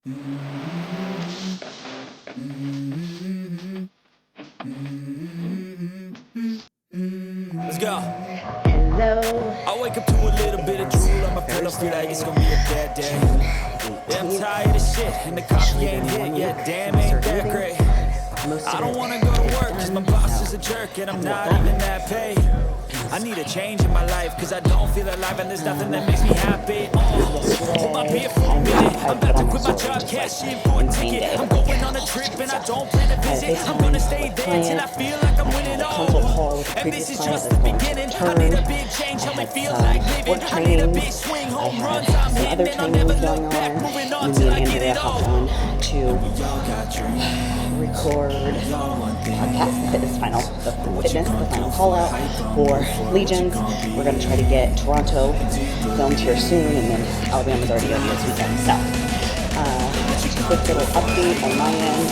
Let's go. Hello. I wake up to a little bit of drool. I'ma feel up, feel like it's gonna be a bad day. Yeah, I'm tired of shit, and the coffee ain't hit yet. Damn, ain't that great. I don't wanna go to work, cause my boss is a jerk, and I'm not even that paid. I need a change in my life, cause I don't feel alive, and there's nothing that makes me happy. Hold my beer for a minute. I'm about to quit my job, cash in for a ticket. I'm going on a trip, and I don't plan to visit. I'm gonna stay there till I feel like I'm winning all. And this is just the beginning. I need a big change, help me feel like living. I need a big swing, home runs, I'm hitting, and I'll never look back. Moving on till I get it all. To record podcast, the fitness final, the final call out for Legions. We're going to try to get Toronto filmed here soon, and then Alabama's already going to be this weekend. So, just a quick little update on my end.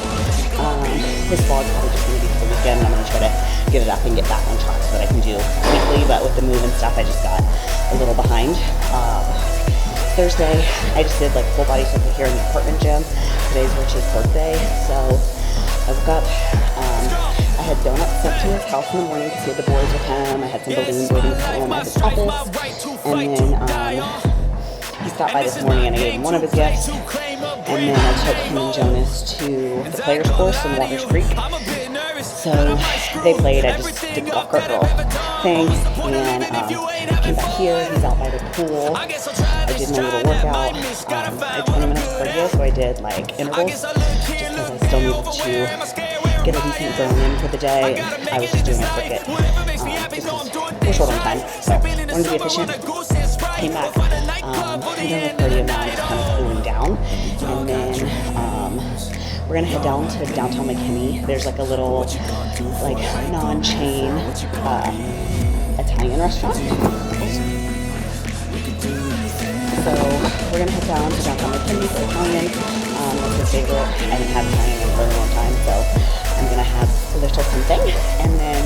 This vlog's probably just going to be for the weekend. I'm going to try to get it up and get back on track so that I can do weekly, but with the move and stuff, I just got a little behind. Thursday, I just did like full body circuit here in the apartment gym. Today's Rich's birthday, so I woke up. I had donuts sent to his house in the morning because he had the boards with him. I had some balloon boarding for him at his office, and then he stopped by this morning and I gave him one of his gifts. And then I took him and Jonas to the players course in Waters Creek. So they played. I just did the golf cart girl thing, and came back here. He's out by the pool. I did my little workout. I had 20 minutes of cardio, so I did like intervals, just because I still needed to get a decent burn in for the day. And I was just doing a circuit, just because we're short on time, so wanted to be efficient. Came back, I'm done with cardio now. I'm just kind of cooling down, and then we're gonna head down to downtown McKinney. There's like a little, like non-chain Italian restaurant. So we're gonna head down to downtown McKinney for Italian. That's his favorite. I haven't had Italian in a really long time, so I'm gonna have a little something. And then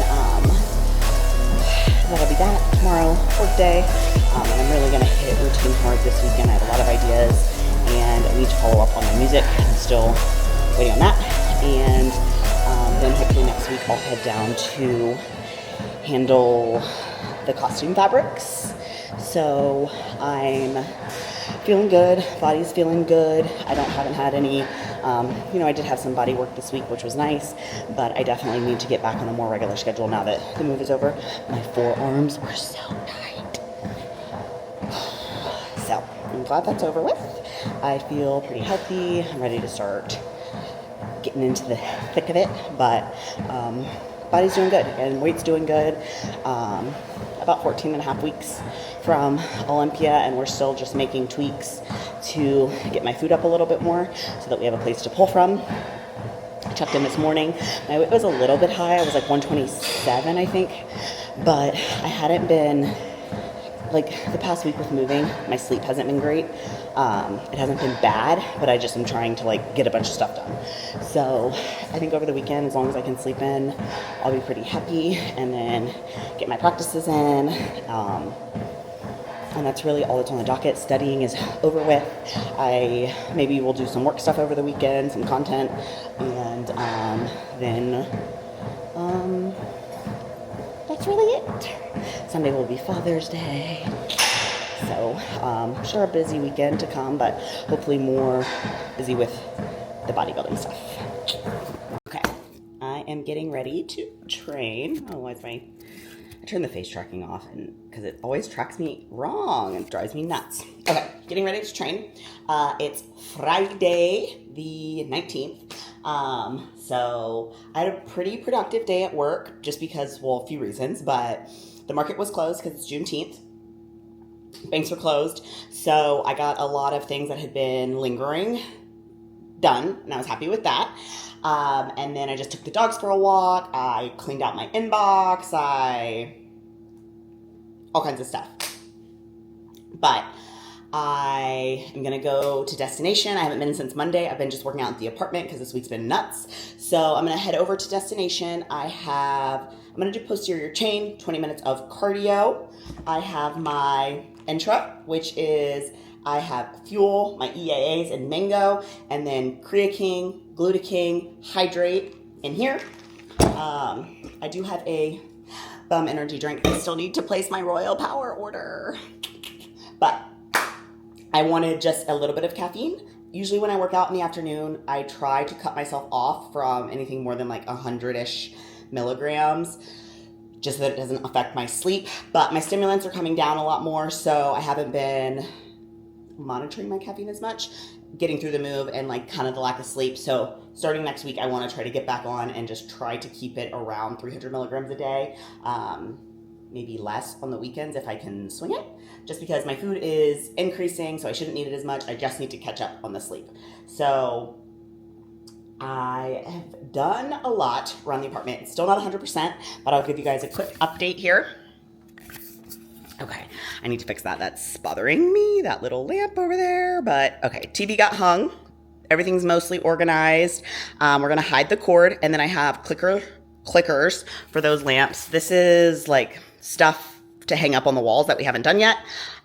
that'll be that. Tomorrow, work day. And I'm really gonna hit routine hard this weekend. I have a lot of ideas, and I need to follow up on my music. I'm still waiting on that. And then hopefully next week I'll head down to handle the costume fabrics. So I'm feeling good, body's feeling good. I haven't had any, I did have some body work this week, which was nice, but I definitely need to get back on a more regular schedule now that the move is over. My forearms were so tight. So I'm glad that's over with. I feel pretty healthy. I'm ready to start getting into the thick of it, but body's doing good and weight's doing good. About 14 and a half weeks from Olympia, and we're still just making tweaks to get my food up a little bit more so that we have a place to pull from. I checked in this morning. My weight was a little bit high. I was like 127, I think, but I hadn't been, like the past week with moving, my sleep hasn't been great. It hasn't been bad, but I just am trying to like get a bunch of stuff done. So I think over the weekend, as long as I can sleep in, I'll be pretty happy, and then get my practices in. And that's really all that's on the docket. Studying is over with. I maybe will do some work stuff over the weekend, some content, and then that's really it. Sunday will be Father's Day. So, sure, a busy weekend to come, but hopefully more busy with the bodybuilding stuff. Okay, I am getting ready to train. Oh, I turn the face tracking off, and because it always tracks me wrong and drives me nuts. Okay, getting ready to train. It's Friday the 19th. So I had a pretty productive day at work just because, well, a few reasons, but the market was closed because it's Juneteenth. Banks were closed. So I got a lot of things that had been lingering done, and I was happy with that. And then I just took the dogs for a walk. I cleaned out my inbox. All kinds of stuff. But I am going to go to Destination. I haven't been since Monday. I've been just working out at the apartment because this week's been nuts. So I'm going to head over to Destination. I'm going to do posterior chain, 20 minutes of cardio. I have my intra, which is I have Fuel, my EAAs, and Mango, and then Creatine, Glutatine, Hydrate in here. I do have a Bum energy drink. I still need to place my Royal Power order, but I wanted just a little bit of caffeine. Usually when I work out in the afternoon, I try to cut myself off from anything more than like 100-ish milligrams, just so that it doesn't affect my sleep. But my stimulants are coming down a lot more, so I haven't been monitoring my caffeine as much, getting through the move and like kind of the lack of sleep. So starting next week, I want to try to get back on and just try to keep it around 300 milligrams a day. Maybe less on the weekends if I can swing it, just because my food is increasing, so I shouldn't need it as much. I just need to catch up on the sleep. So I have done a lot around the apartment. It's still not 100%, but I'll give you guys a quick update here. Okay, I need to fix that. That's bothering me, that little lamp over there. But okay, TV got hung. Everything's mostly organized. We're gonna hide the cord, and then I have clickers for those lamps. This is like stuff to hang up on the walls that we haven't done yet.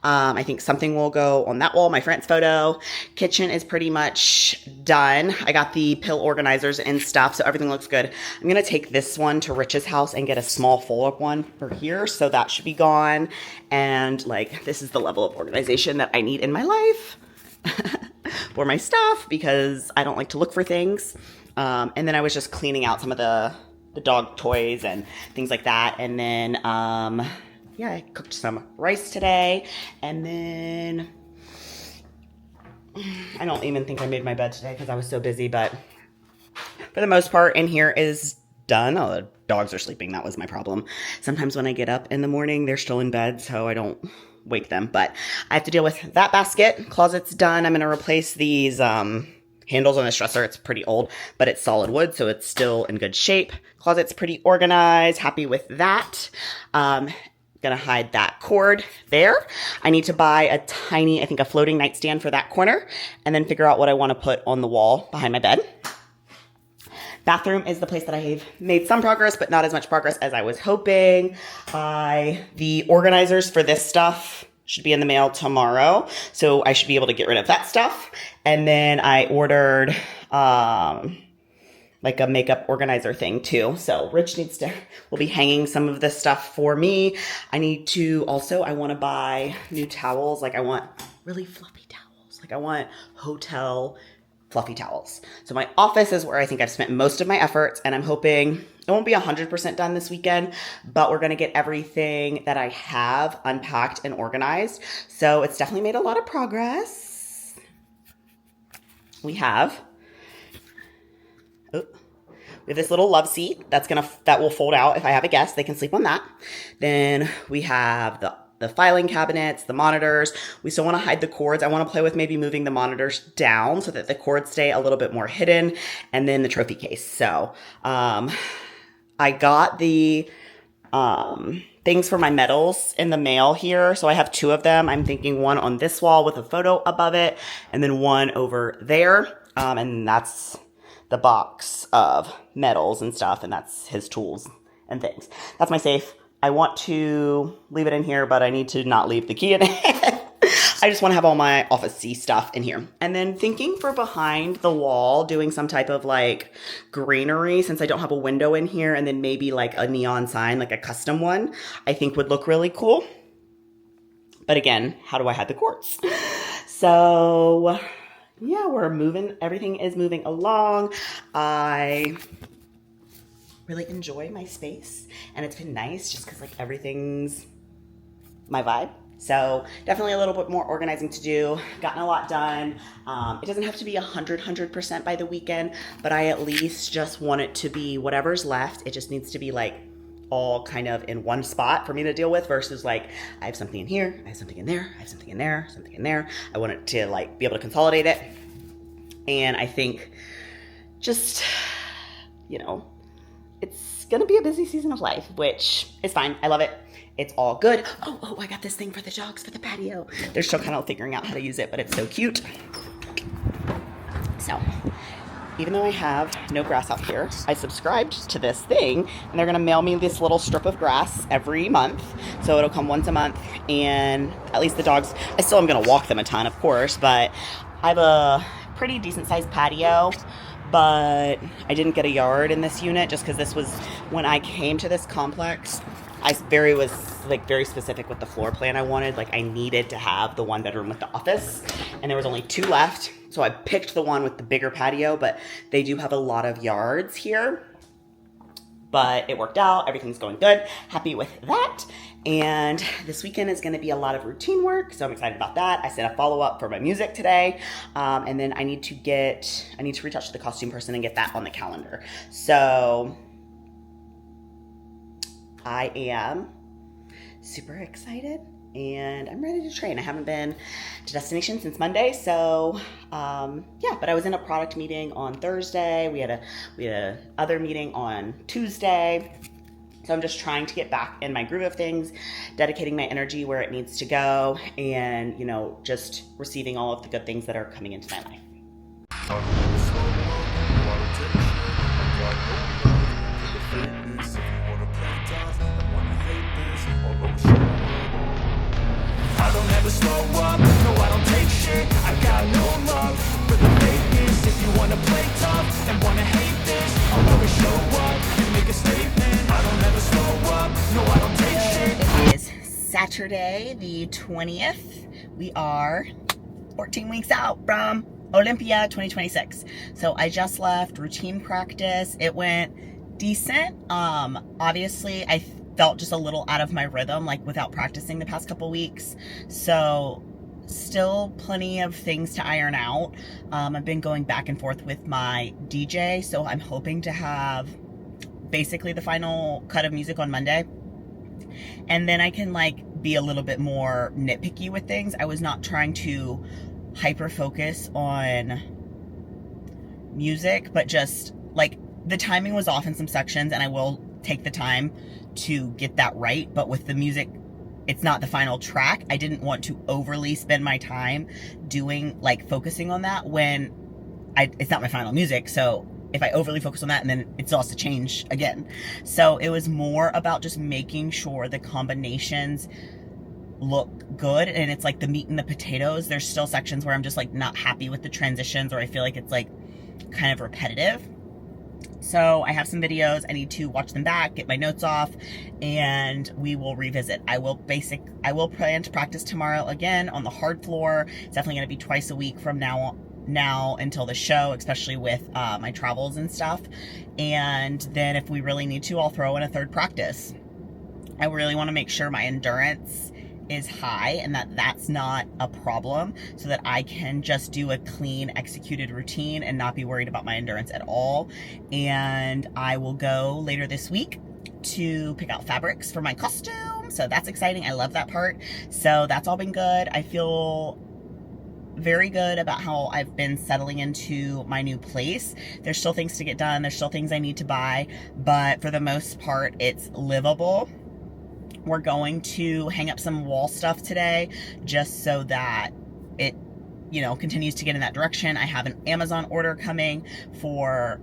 I think something will go on that wall, my friend's photo. Kitchen is pretty much done. I got the pill organizers and stuff, so everything looks good. I'm gonna take this one to Rich's house and get a small fold-up one for here, so that should be gone. And like, this is the level of organization that I need in my life for my stuff, because I don't like to look for things. And then I was just cleaning out some of the dog toys and things like that. And then, yeah, I cooked some rice today. And then I don't even think I made my bed today because I was so busy, but for the most part in here is done. Oh, the dogs are sleeping. That was my problem. Sometimes when I get up in the morning, they're still in bed, so I don't wake them, but I have to deal with that basket. Closet's done. I'm going to replace these, handles on this dresser. It's pretty old, but it's solid wood, so it's still in good shape. Closet's pretty organized. Happy with that. Gonna hide that cord there. I need to buy a tiny, I think a floating nightstand for that corner, and then figure out what I want to put on the wall behind my bed. Bathroom is the place that I have made some progress, but not as much progress as I was hoping. The organizers for this stuff should be in the mail tomorrow, so I should be able to get rid of that stuff. And then I ordered like a makeup organizer thing too. So Rich will be hanging some of this stuff for me. I want to buy new towels. Like I want really fluffy towels. Like I want hotel fluffy towels. So my office is where I think I've spent most of my efforts, and I'm hoping it won't be 100% done this weekend, but we're going to get everything that I have unpacked and organized. So it's definitely made a lot of progress. We have this little love seat that will fold out. If I have a guest, they can sleep on that. Then we have the filing cabinets, the monitors. We still want to hide the cords. I want to play with maybe moving the monitors down so that the cords stay a little bit more hidden. And then the trophy case. So I got the things for my medals in the mail here. So I have 2 of them. I'm thinking one on this wall with a photo above it, and then one over there. And that's the box of medals and stuff, and that's his tools and things. That's my safe. I want to leave it in here, but I need to not leave the key in it. I just want to have all my Office-y stuff in here. And then thinking for behind the wall, doing some type of like greenery, since I don't have a window in here, and then maybe like a neon sign, like a custom one, I think would look really cool. But again, how do I hide the cords? So yeah, we're moving. Everything is moving along. I really enjoy my space, and it's been nice just because like everything's my vibe. So definitely a little bit more organizing to do. Gotten a lot done. It doesn't have to be 100% by the weekend, but I at least just want it to be whatever's left. It just needs to be like all kind of in one spot for me to deal with, versus like I have something in here, I have something in there, I have something in there, something in there. I want it to like be able to consolidate it. And I think just, it's gonna be a busy season of life, which is fine. I love it. It's all good. Oh, I got this thing for the dogs for the patio. They're still kind of figuring out how to use it, but it's so cute. So even though I have no grass out here, I subscribed to this thing, and they're gonna mail me this little strip of grass every month. So it'll come once a month, and at least the dogs, I still am gonna walk them a ton, of course, but I have a pretty decent sized patio, but I didn't get a yard in this unit just because this was, when I came to this complex, I was very specific with the floor plan I wanted. Like, I needed to have the 1 bedroom with the office, and there was only 2 left. So I picked the one with the bigger patio, but they do have a lot of yards here. But it worked out. Everything's going good. Happy with that. And this weekend is going to be a lot of routine work, so I'm excited about that. I set a follow-up for my music today, and then I need to reach out to the costume person and get that on the calendar. So I am super excited, and I'm ready to train. I haven't been to Destination since Monday, so yeah. But I was in a product meeting on Thursday. We had a other meeting on Tuesday. So I'm just trying to get back in my groove of things, dedicating my energy where it needs to go, and just receiving all of the good things that are coming into my life. I don't ever slow up, no I don't take shit. I got no love for the fakeness. If you wanna play tough and wanna hate this, I'll always show up and make a statement. I don't ever slow up, no I don't take shit. It is Saturday the 20th. We are 14 weeks out from Olympia 2026. So I just left routine practice. It went decent. Obviously I felt just a little out of my rhythm, like without practicing the past couple weeks. So still plenty of things to iron out. I've been going back and forth with my DJ, so I'm hoping to have basically the final cut of music on Monday. And then I can be a little bit more nitpicky with things. I was not trying to hyper focus on music, but just the timing was off in some sections, and I will take the time to get that right. But with the music, it's not the final track. I didn't want to overly spend my time doing focusing on that when it's not my final music. So if I overly focus on that, and then it's also to change again. So it was more about just making sure the combinations look good, and it's the meat and the potatoes. There's still sections where I'm just not happy with the transitions, or I feel like it's kind of repetitive. So I have some videos. I need to watch them back, get my notes off, and we will revisit. I will plan to practice tomorrow again on the hard floor. It's definitely going to be twice a week from now until the show, especially with my travels and stuff. And then if we really need to, I'll throw in a third practice. I really want to make sure my endurance is high and that's not a problem, so that I can just do a clean executed routine and not be worried about my endurance at all. And I will go later this week to pick out fabrics for my costume, so that's exciting. I love that part. So that's all been good. I feel very good about how I've been settling into my new place. There's still things to get done. There's still things I need to buy, but for the most part, it's livable. We're going to hang up some wall stuff today just so that it, continues to get in that direction. I have an Amazon order coming for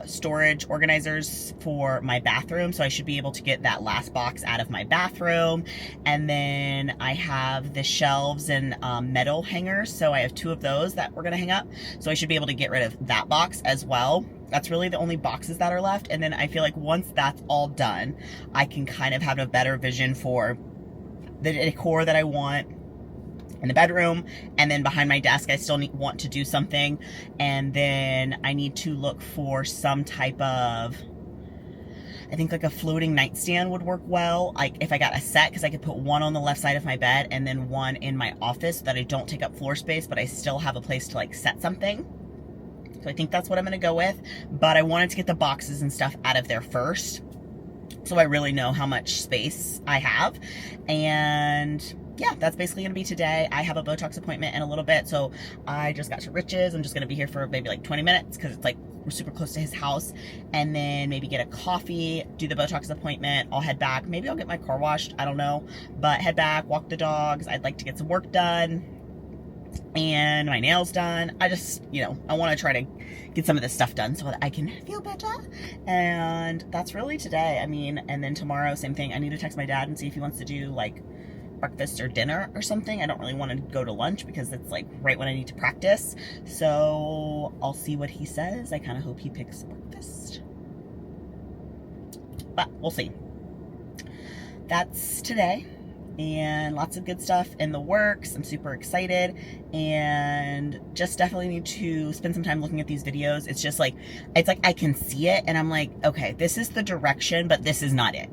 storage organizers for my bathroom, so I should be able to get that last box out of my bathroom. And then I have the shelves and metal hangers, so I have 2 of those that we're going to hang up, so I should be able to get rid of that box as well. That's really the only boxes that are left. And then I feel like once that's all done, I can kind of have a better vision for the decor that I want in the bedroom. And then behind my desk, I still want to do something. And then I need to look for some type of, I think a floating nightstand would work well. If I got a set, because I could put one on the left side of my bed and then one in my office, so that I don't take up floor space, but I still have a place to set something. So I think that's what I'm going to go with. But I wanted to get the boxes and stuff out of there first, so I really know how much space I have. And yeah, that's basically going to be today. I have a Botox appointment in a little bit, so I just got to Rich's. I'm just going to be here for maybe 20 minutes because it's we're super close to his house. And then maybe get a coffee, do the Botox appointment. I'll head back. Maybe I'll get my car washed. I don't know. But head back, walk the dogs. I'd like to get some work done. and my nails done. I just, you know, I want to try to get some of this stuff done so that I can feel better. And that's really today. I mean, and then tomorrow, same thing. I need to text my dad and see if he wants to do like breakfast or dinner or something. I don't really want to go to lunch because it's like right when I need to practice. So I'll see what he says. I kind of hope he picks breakfast, but we'll see. That's today. And lots of good stuff in the works. I'm super excited, and just definitely need to spend some time looking at these videos. It's just like, it's like I can see it and I'm like, okay, this is the direction, but this is not it.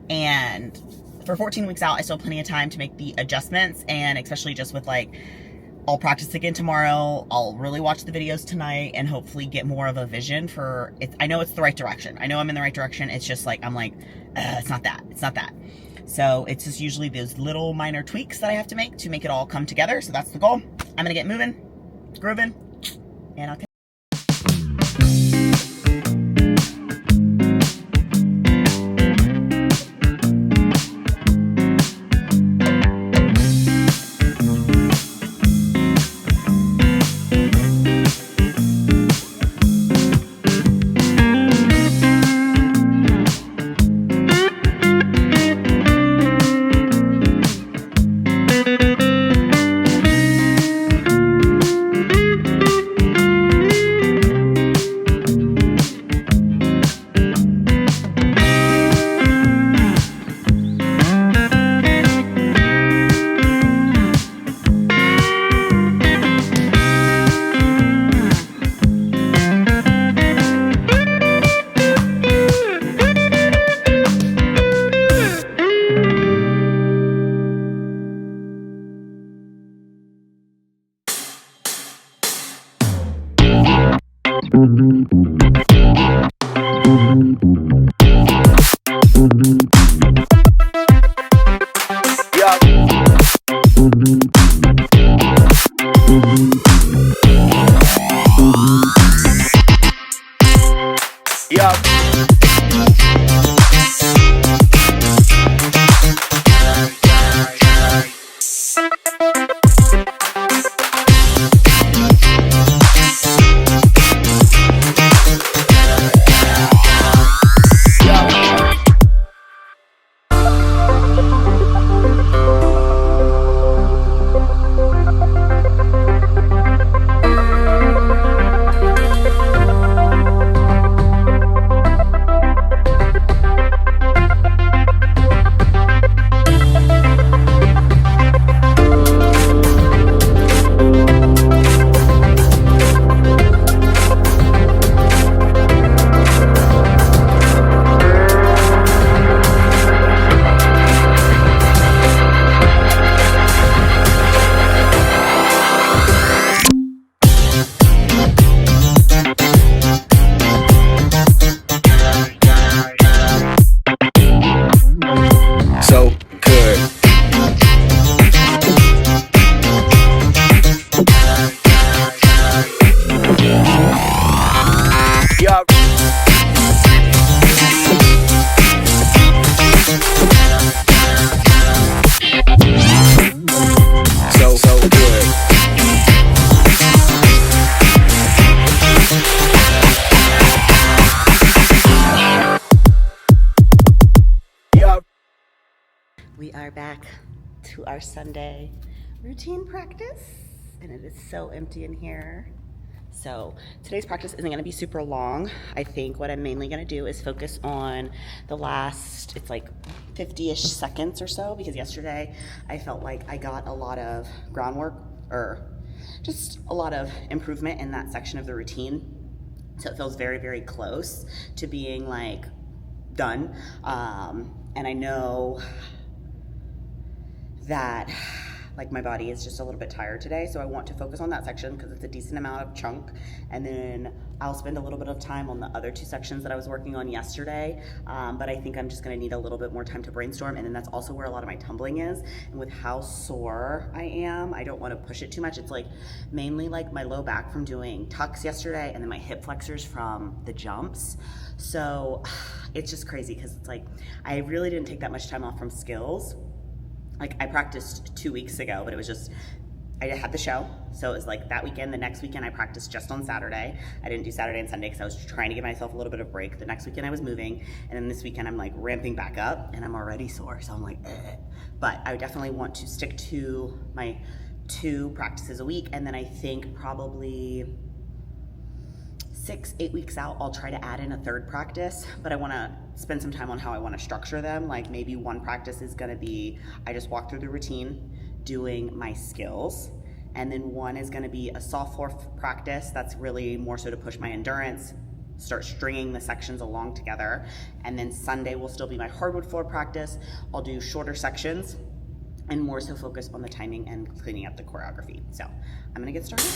And for 14 weeks out, I still have plenty of time to make the adjustments, and especially just with like, I'll practice again tomorrow. I'll really watch the videos tonight and hopefully get more of a vision for it. I know it's the right direction. I know I'm in the right direction. It's just like, I'm like, it's not that. It's not that. So it's just usually those little minor tweaks that I have to make it all come together. So that's the goal. I'm going to get moving, grooving, and I'll We are back to our Sunday routine practice, and it is so empty in here. So today's practice isn't going to be super long. I think what I'm mainly going to do is focus on the last, it's like 50-ish seconds or so, because yesterday I felt like I got a lot of groundwork, or just a lot of improvement in that section of the routine. So it feels very, very close to being like done. And I know that like my body is just a little bit tired today, so I want to focus on that section because it's a decent amount of chunk, and then I'll spend a little bit of time on the other two sections that I was working on yesterday, but I think I'm just going to need a little bit more time to brainstorm, and then that's also where a lot of my tumbling is, and with how sore I am, I don't want to push it too much. It's like mainly like my low back from doing tucks yesterday, and then my hip flexors from the jumps. So it's just crazy because it's like I really didn't take that much time off from skills. Like I practiced 2 weeks ago, but it was just I had the show, so it was like that weekend. The next weekend I practiced just on Saturday. I didn't do Saturday and Sunday because I was trying to give myself a little bit of break. The next weekend I was moving, and then this weekend I'm like ramping back up, and I'm already sore, so I'm like, eh. But I definitely want to stick to my 2 practices a week, and then I think probably 6-8 weeks out, I'll try to add in a 3rd practice, but I want to spend some time on how I want to structure them. Like maybe one practice is going to be, I just walk through the routine doing my skills, and then one is going to be a soft floor practice that's really more so to push my endurance, start stringing the sections along together, and then Sunday will still be my hardwood floor practice. I'll do shorter sections and more so focus on the timing and cleaning up the choreography. So I'm going to get started.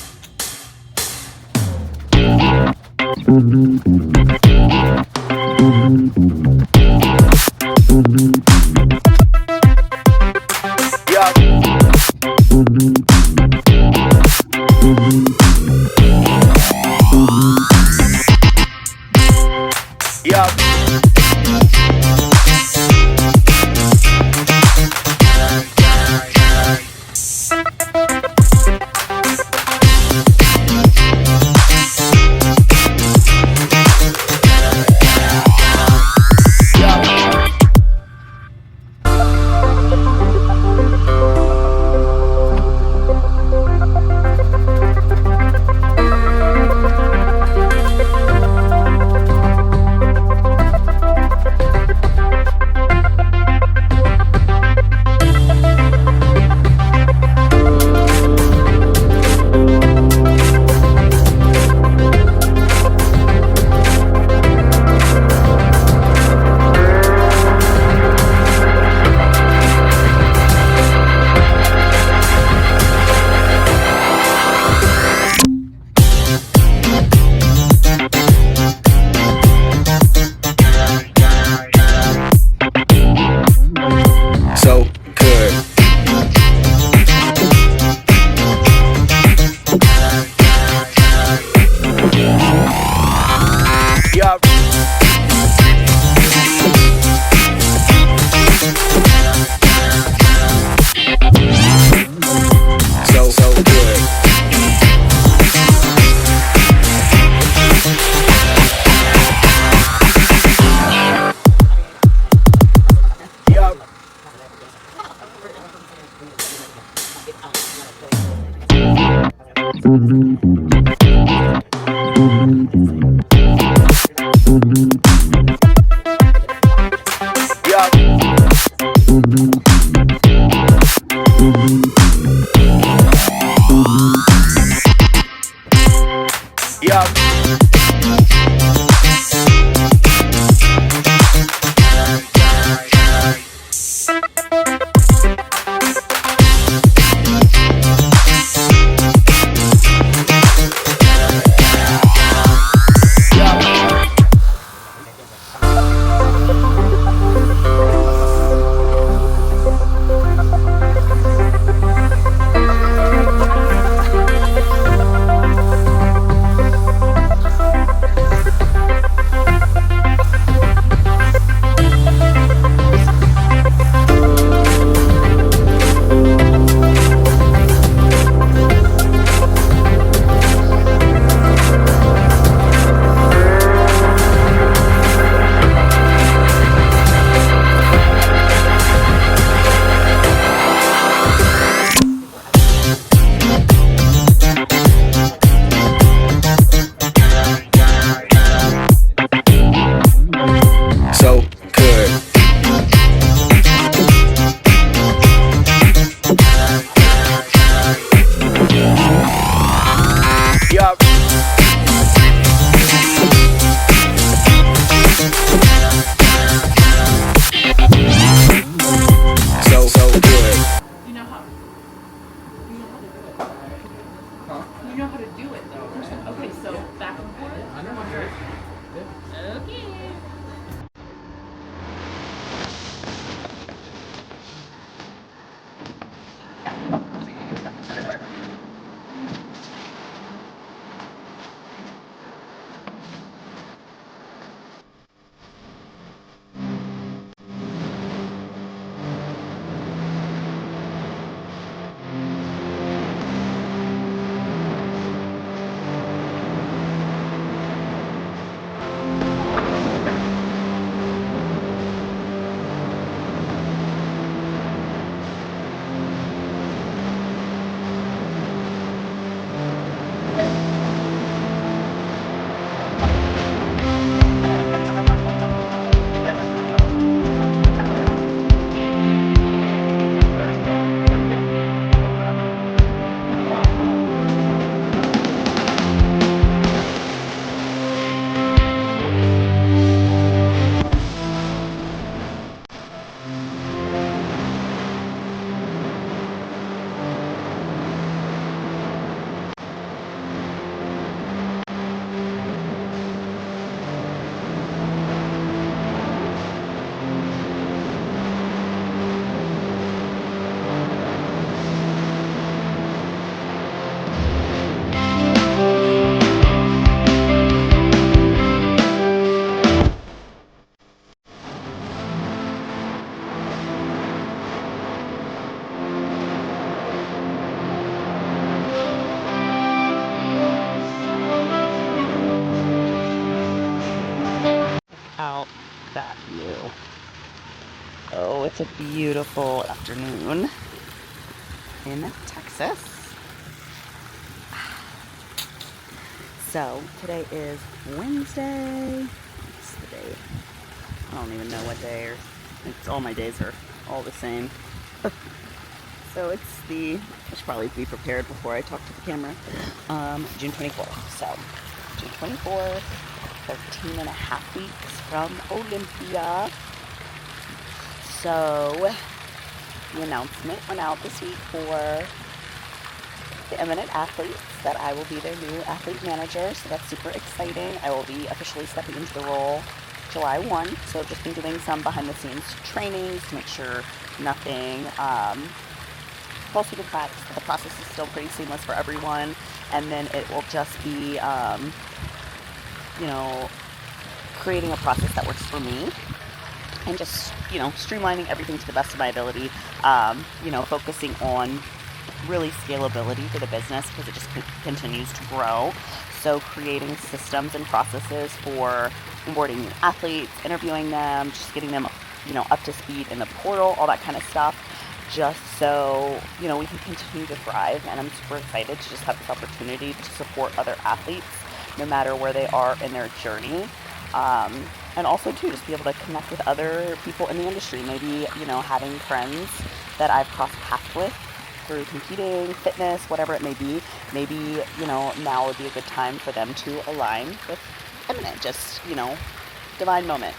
It's a beautiful afternoon in Texas. So today is Wednesday. What's the day? I don't even know what day. It's all my days are all the same. So it's I should probably be prepared before I talk to the camera. June 24th. So June 24th, 13 and a half weeks from Olympia. So the announcement went out this week for the eminent athletes that I will be their new athlete manager. So that's super exciting. I will be officially stepping into the role July 1. So I've just been doing some behind the scenes trainings to make sure nothing falls through the cracks. The process is still pretty seamless for everyone. And then it will just be, creating a process that works for me. And just, streamlining everything to the best of my ability. Focusing on really scalability for the business because it just continues to grow. So creating systems and processes for onboarding new athletes, interviewing them, just getting them, up to speed in the portal, all that kind of stuff, just so, we can continue to thrive. And I'm super excited to just have this opportunity to support other athletes no matter where they are in their journey. And also too, just be able to connect with other people in the industry. Maybe, having friends that I've crossed paths with through competing, fitness, whatever it may be. Maybe, now would be a good time for them to align with eminent, just, divine moment,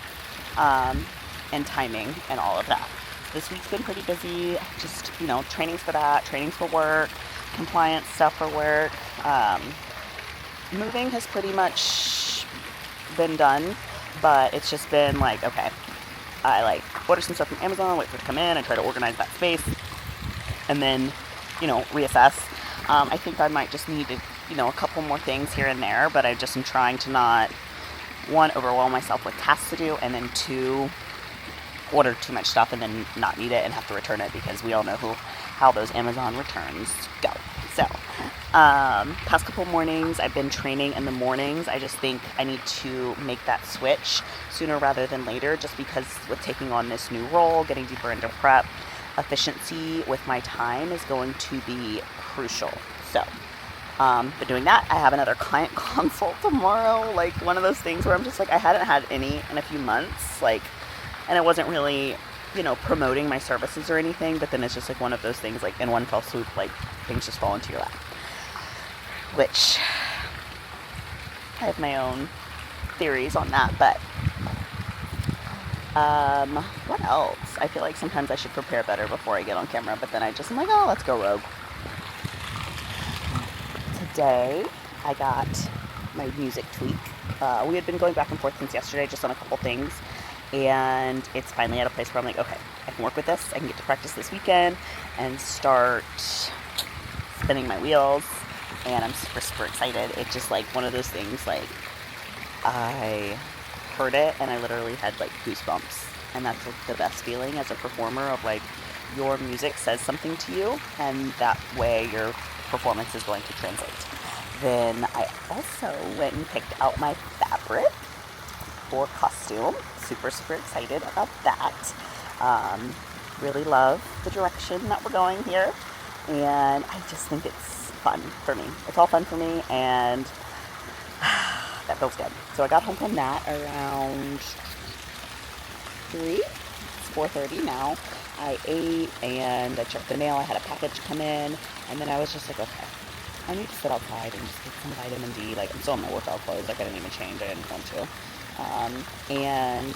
and timing and all of that. This week's been pretty busy, just, trainings for that, trainings for work, compliance stuff for work. Moving has pretty much been done, but it's just been like, okay, I order some stuff from Amazon, wait for it to come in, I try to organize that space, and then, reassess. I think I might just need a couple more things here and there, but I just am trying to not, one, overwhelm myself with tasks to do, and then two, order too much stuff and then not need it and have to return it, because we all know how those Amazon returns go. So, past couple mornings, I've been training in the mornings. I just think I need to make that switch sooner rather than later, just because with taking on this new role, getting deeper into prep, efficiency with my time is going to be crucial. So, but doing that, I have another client consult tomorrow, one of those things where I'm just I hadn't had any in a few months, and it wasn't really, promoting my services or anything, but then it's just one of those things, in one fell swoop, things just fall into your lap, which I have my own theories on that. But what else? I feel like sometimes I should prepare better before I get on camera, but then I'm oh, let's go rogue. Today I got my music tweak. We had been going back and forth since yesterday just on a couple things, and it's finally at a place where I'm okay, I can work with this, I can get to practice this weekend and start spinning my wheels, and I'm super, super excited. It's just one of those things, I heard it and I literally had goosebumps, and that's the best feeling as a performer of your music says something to you, and that way your performance is going to translate. Then I also went and picked out my fabric for costume. Super, super excited about that. Really love the direction that we're going here, and I just think it's fun for me. It's all fun for me, and that feels good. So I got home from that around 3. It's 4:30 now. I ate and I checked the mail. I had a package come in, and then I was just okay, I need to sit outside and just get some vitamin D. I'm still in my workout clothes. I didn't even change. I didn't want to. And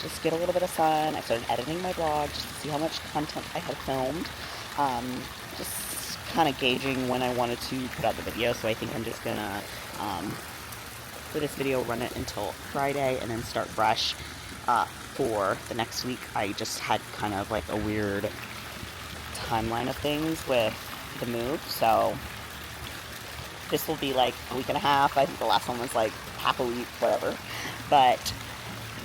just get a little bit of sun. I started editing my blog just to see how much content I had filmed. Just kind of gauging when I wanted to put out the video. So I think I'm just gonna, for this video, run it until Friday and then start fresh. For the next week, I just had kind of a weird timeline of things with the move. So this will be a week and a half. I think the last one was half a week, whatever. But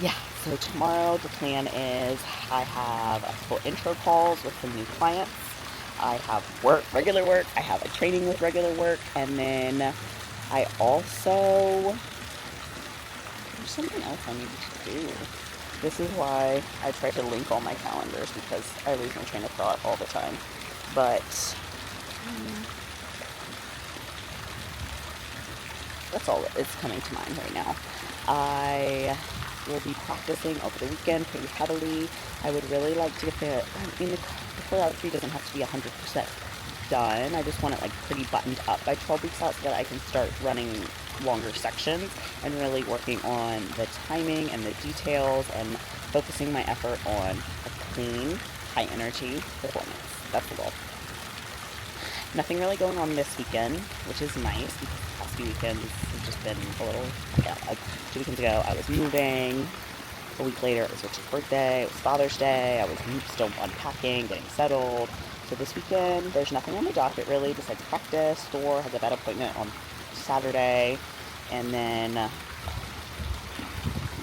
yeah, so tomorrow the plan is I have a couple intro calls with some new clients. I have regular work. I have a training with regular work. And then I also, there's something else I need to do. This is why I try to link all my calendars, because I lose my train of thought all the time. But that's all that's coming to mind right now. I will be practicing over the weekend pretty heavily. I would really like to get the choreography doesn't have to be 100% done. I just want it like pretty buttoned up by 12 weeks out so that I can start running longer sections and really working on the timing and the details and focusing my effort on a clean, high energy performance. That's the goal. Nothing really going on this weekend, which is nice because the past few weekends have just been a little, like 2 weekends ago I was moving. A week later it was Richard's birthday, it was Father's Day, I was still unpacking, getting settled. So this weekend there's nothing on the docket really besides practice. Thor has a vet appointment on Saturday, and then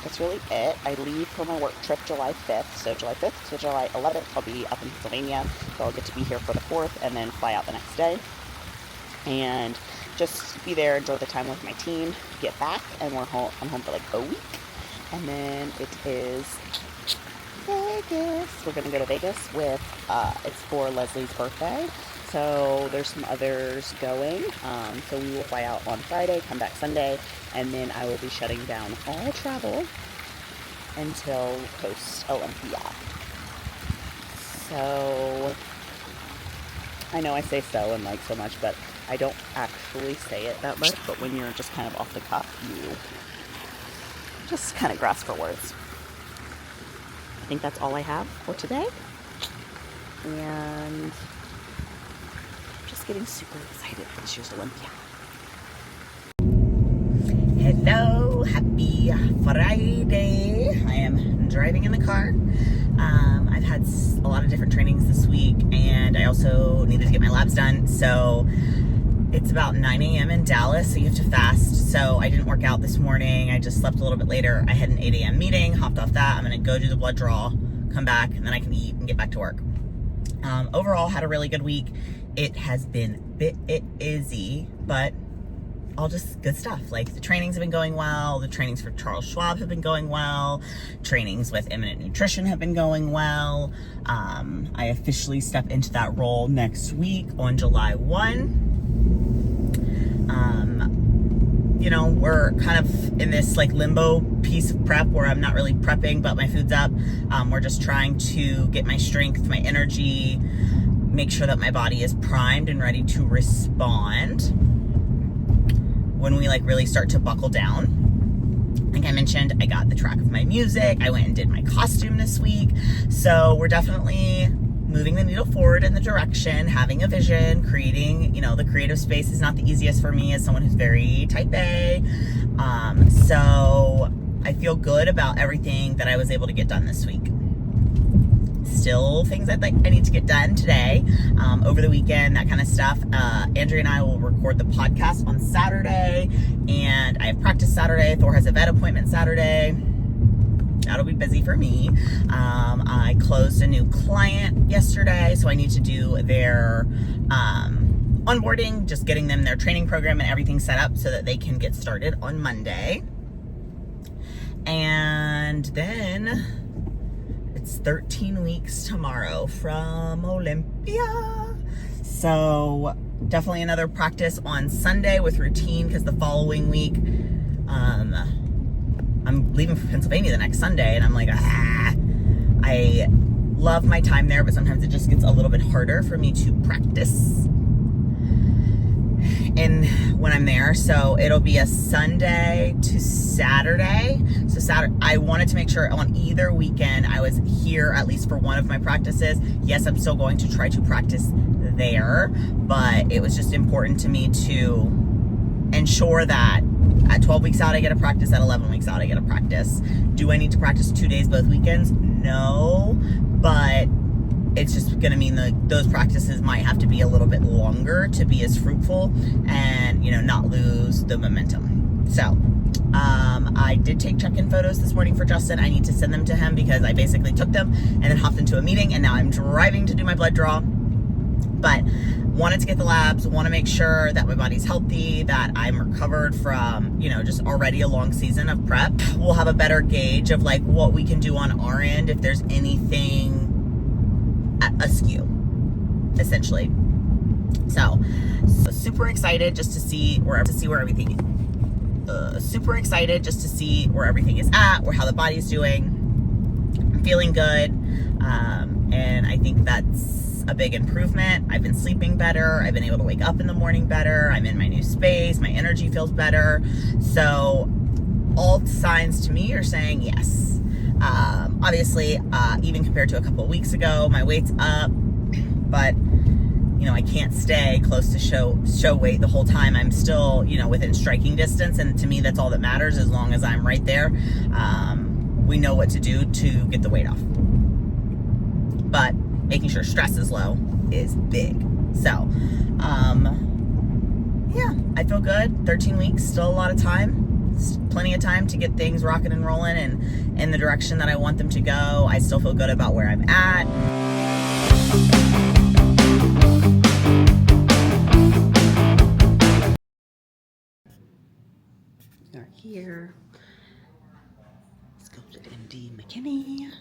that's really it. I leave for my work trip July 5th, so July 5th to July 11th I'll be up in Pennsylvania, so I'll get to be here for the 4th and then fly out the next day and just be there, enjoy the time with my team, get back, and I'm home for like a week, and then it is Vegas. We're gonna go to Vegas with it's for Leslie's birthday, so there's some others going, so we will fly out on Friday, come back Sunday, and then I will be shutting down all travel until post Olympia. So I know I say so and like so much, but I don't actually say it that much, but when you're just kind of off the cuff, you just kind of grasp for words. I think that's all I have for today, and just getting super excited for this year's Olympia. Hello, happy Friday. I am driving in the car. I've had a lot of different trainings this week, and I also needed to get my labs done, so it's about 9 a.m. in Dallas, so you have to fast. So I didn't work out this morning. I just slept a little bit later. I had an 8 a.m. meeting, hopped off that. I'm gonna go do the blood draw, come back, and then I can eat and get back to work. Overall, had a really good week. It has been busy, but all just good stuff. Like the trainings have been going well. The trainings for Charles Schwab have been going well. Trainings with Imminent Nutrition have been going well. I officially step into that role next week on July 1. You know, we're kind of in this like limbo piece of prep where I'm not really prepping, but my food's up. We're just trying to get my strength, my energy, make sure that my body is primed and ready to respond when we like really start to buckle down. Like I mentioned, I got the track of my music. I went and did my costume this week. So we're definitely moving the needle forward in the direction, having a vision, creating, you know, the creative space is not the easiest for me as someone who's very type A. So I feel good about everything that I was able to get done this week. Still things I need to get done today, over the weekend, that kind of stuff. Andrea and I will record the podcast on Saturday, and I have practice Saturday. Thor has a vet appointment Saturday. That'll be busy for me. I closed a new client yesterday, so I need to do their onboarding, just getting them their training program and everything set up so that they can get started on Monday. And then it's 13 weeks tomorrow from Olympia. So definitely another practice on Sunday with routine, because the following week, I'm leaving for Pennsylvania the next Sunday, and I'm like, I love my time there, but sometimes it just gets a little bit harder for me to practice when I'm there. So it'll be a Sunday to Saturday. So Saturday, I wanted to make sure on either weekend I was here at least for one of my practices. Yes, I'm still going to try to practice there, but it was just important to me to ensure that at 12 weeks out I get a practice, at 11 weeks out I get a practice. Do I need to practice 2 days both weekends? No, but it's just going to mean that those practices might have to be a little bit longer to be as fruitful and, you know, not lose the momentum. So I did take check-in photos this morning for Justin. I need to send them to him because I basically took them and then hopped into a meeting, and now I'm driving to do my blood draw. But wanted to get the labs, want to make sure that my body's healthy, that I'm recovered from, you know, just already a long season of prep. We'll have a better gauge of like what we can do on our end if there's anything askew, essentially. So super excited just to see where everything is at, or how the body's doing. I'm feeling good, and I think that's a big improvement. I've been sleeping better. I've been able to wake up in the morning better. I'm in my new space. My energy feels better. So all signs to me are saying yes. Obviously, even compared to a couple of weeks ago, my weight's up, but you know, I can't stay close to show weight the whole time. I'm still, you know, within striking distance, and to me, that's all that matters. As long as I'm right there, we know what to do to get the weight off. But making sure stress is low is big. So, yeah, I feel good. 13 weeks, still a lot of time. Plenty of time to get things rocking and rolling and in the direction that I want them to go. I still feel good about where I'm at. We're here. Sculpted MD McKinney.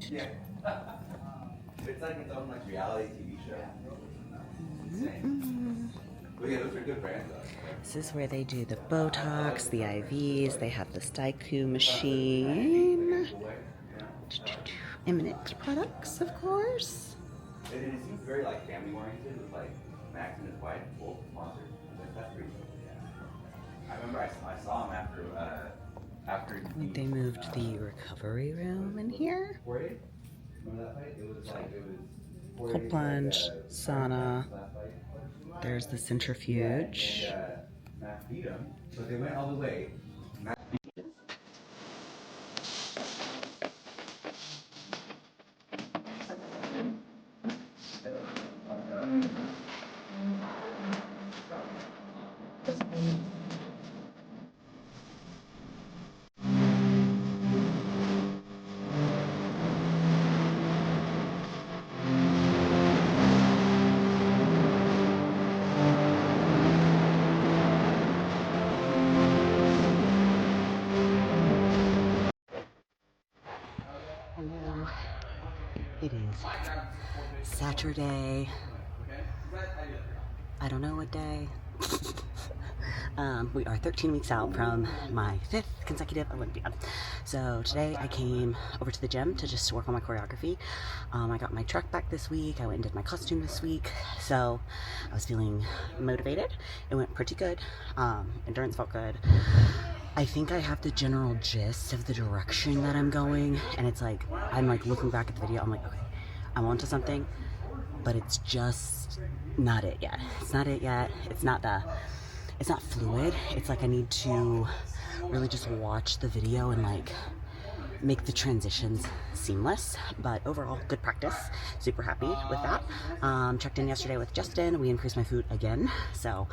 Yeah. It's like its own like reality TV show. Insane. But yeah, those are good brands though. This is where they do the Botox, the IVs. They have the Staiku machine. Eminent products, of course. And it seems very like family oriented with like Max and his wife both sponsored. That's pretty cool. Yeah. I remember I saw him after I think they moved the recovery room in here. Remember that fight? It was like Cold plunge, sauna. There's the centrifuge. Max beat him, but they went all the way. Hello. It is Saturday. I don't know what day. We are 13 weeks out from my 5th consecutive Olympia. So today I came over to the gym to just work on my choreography. I got my truck back this week. I went and did my costume this week. So I was feeling motivated. It went pretty good. Endurance felt good. I think I have the general gist of the direction that I'm going, and it's like, I'm like looking back at the video, I'm like, okay, I'm onto something, but it's just not it yet. It's not it yet. It's not fluid. It's like I need to really just watch the video and like make the transitions seamless. But overall, good practice. Super happy with that. Checked in yesterday with Justin. We increased my food again, so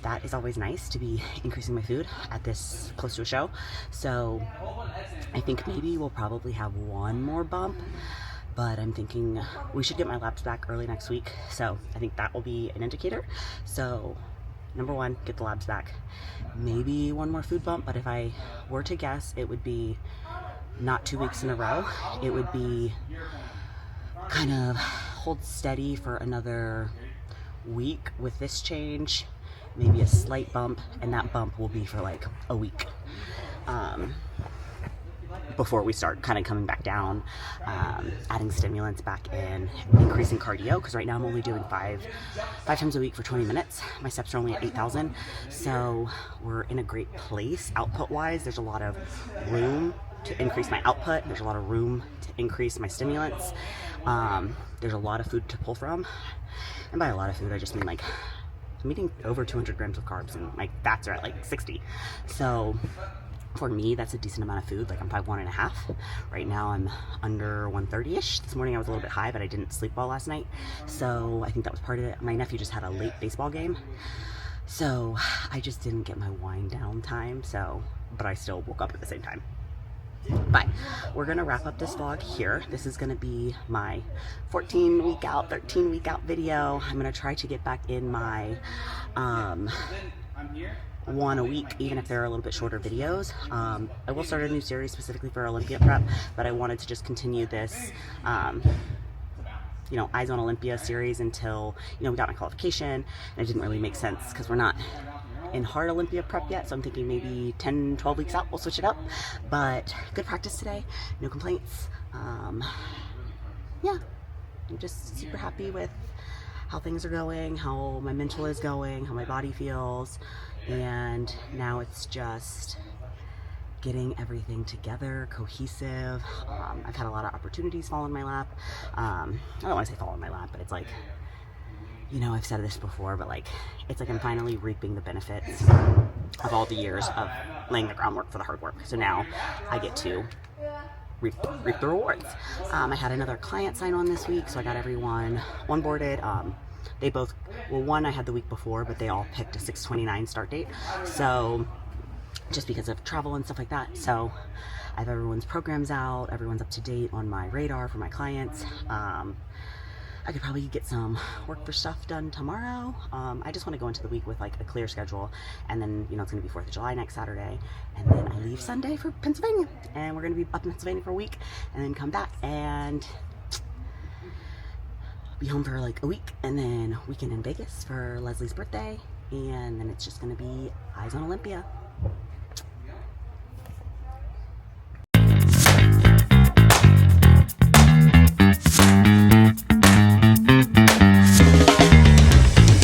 that is always nice to be increasing my food at this close to a show. So I think maybe we'll probably have one more bump, but I'm thinking we should get my labs back early next week, so I think that will be an indicator. So number one, get the labs back. Maybe one more food bump, but if I were to guess, it would be not 2 weeks in a row. It would be kind of hold steady for another week with this change, maybe a slight bump, and that bump will be for like a week before we start kind of coming back down, adding stimulants back in, increasing cardio, because right now I'm only doing five times a week for 20 minutes. My steps are only at 8,000, so we're in a great place output wise. There's a lot of room to increase my output. There's a lot of room to increase my stimulants. There's a lot of food to pull from, and by a lot of food I just mean like I'm eating over 200 grams of carbs and my fats are at like 60. So for me, that's a decent amount of food. Like I'm 5'1.5". Right now I'm under 130-ish. This morning I was a little bit high, but I didn't sleep well last night, so I think that was part of it. My nephew just had a late baseball game, so I just didn't get my wind down time. So, but I still woke up at the same time. But we're gonna wrap up this vlog here. This is gonna be my 14-week out, 13-week out video. I'm gonna try to get back in my one a week, even if they're a little bit shorter videos. I will start a new series specifically for Olympia prep, but I wanted to just continue this you know, Eyes on Olympia series until, you know, we got my qualification, and it didn't really make sense because we're not in hard Olympia prep yet, so I'm thinking maybe 10, 12 weeks out, we'll switch it up. But good practice today, no complaints. Yeah, I'm just super happy with how things are going, how my mental is going, how my body feels, and now it's just getting everything together, cohesive. I've had a lot of opportunities fall in my lap. I don't want to say fall in my lap, but it's like, you know, I've said this before, but like, it's like I'm finally reaping the benefits of all the years of laying the groundwork for the hard work. So now I get to reap the rewards. I had another client sign on this week, so I got everyone onboarded. They both, well, one I had the week before, but they all picked a 6/29 start date. So just because of travel and stuff like that. So I have everyone's programs out, everyone's up to date on my radar for my clients. I could probably get some work for stuff done tomorrow. I just want to go into the week with like a clear schedule, and then, you know, it's going to be 4th of July next Saturday, and then I leave Sunday for Pennsylvania, and we're going to be up in Pennsylvania for a week, and then come back and be home for like a week, and then weekend in Vegas for Leslie's birthday, and then it's just going to be Eyes on Olympia.